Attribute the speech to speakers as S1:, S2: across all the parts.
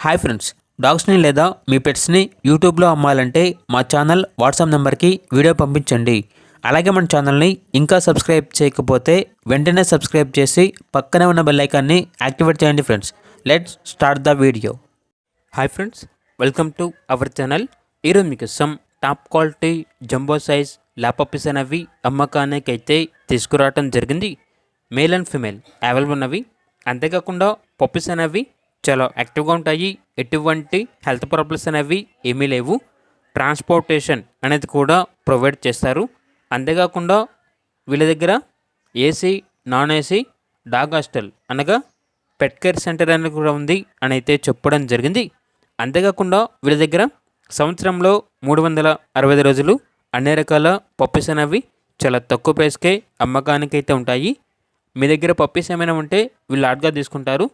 S1: Hi friends, డాగ్స్ని లేదా మీ పెట్స్ని యూట్యూబ్లో అమ్మాలంటే మా ఛానల్ వాట్సాప్ నెంబర్కి వీడియో పంపించండి. అలాగే మన ఛానల్ని ఇంకా సబ్స్క్రైబ్ చేయకపోతే వెంటనే సబ్స్క్రైబ్ చేసి పక్కనే ఉన్న బెల్ ఐకాన్ని యాక్టివేట్ చేయండి friends. Let's start the video. Hi friends, welcome to our channel. ఈరోజు మీకు టాప్ క్వాలిటీ జంబో సైజ్ ల్యాపప్పీస్ అనేవి అమ్మకానికి అయితే తీసుకురావడం జరిగింది. మేల్ అండ్ ఫిమేల్ అవైలబుల్ ఉన్నవి. అంతేకాకుండా పప్పీస్ అనేవి చాలా యాక్టివ్గా ఉంటాయి. ఎటువంటి హెల్త్ ప్రాబ్లమ్స్ అనేవి ఏమీ లేవు. ట్రాన్స్పోర్టేషన్ అనేది కూడా ప్రొవైడ్ చేస్తారు. అంతేకాకుండా వీళ్ళ దగ్గర AC, non AC, dog hostel అనగా పెట్ కేర్ సెంటర్ అనేది కూడా ఉంది అని అయితే చెప్పడం జరిగింది. అంతేకాకుండా వీళ్ళ దగ్గర సంవత్సరంలో 365 రోజులు అన్ని రకాల పప్పీస్ అనేవి చాలా తక్కువ ప్రైస్కే అమ్మకానికి అయితే ఉంటాయి. మీ దగ్గర పప్పీస్ ఏమైనా ఉంటే వీళ్ళు ఆర్డర్గా తీసుకుంటారు.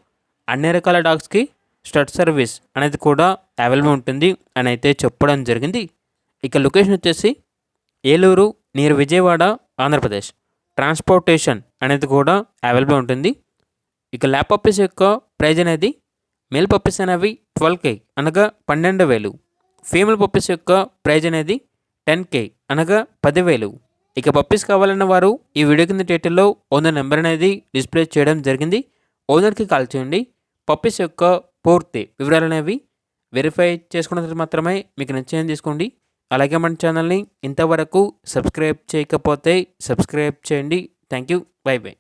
S1: అన్ని రకాల డాగ్స్కి స్టడ్ సర్వీస్ అనేది కూడా అవైలబుల్ ఉంటుంది అని అయితే చెప్పడం జరిగింది. ఇక లొకేషన్ వచ్చేసి ఏలూరు నియర్ విజయవాడ, ఆంధ్రప్రదేశ్. ట్రాన్స్పోర్టేషన్ అనేది కూడా అవైలబుల్ ఉంటుంది. ఇక ల్యాప్ పప్పీస్ యొక్క ప్రైజ్ అనేది మేల్ పప్పీస్ అనేవి 12K అనగా 12,000. ఫీమేల్ పప్పీస్ యొక్క ప్రైజ్ అనేది 10K అనగా 10,000. ఇక పప్పీస్ కావాలన్న వారు ఈ వీడియో కింద టైటిల్లో ఓనర్ నెంబర్ అనేది డిస్ప్లే చేయడం జరిగింది. ఓనర్కి కాల్ చేయండి. పప్పీస్ యొక్క పూర్తి వివరాలు అనేవి వెరిఫై చేసుకున్న తర్వాత మాత్రమే మీకు నచ్చింది తీసుకోండి. అలాగే మన ఛానల్ని ఇంతవరకు సబ్స్క్రైబ్ చేయకపోతే సబ్స్క్రైబ్ చేయండి. Thank you. By by.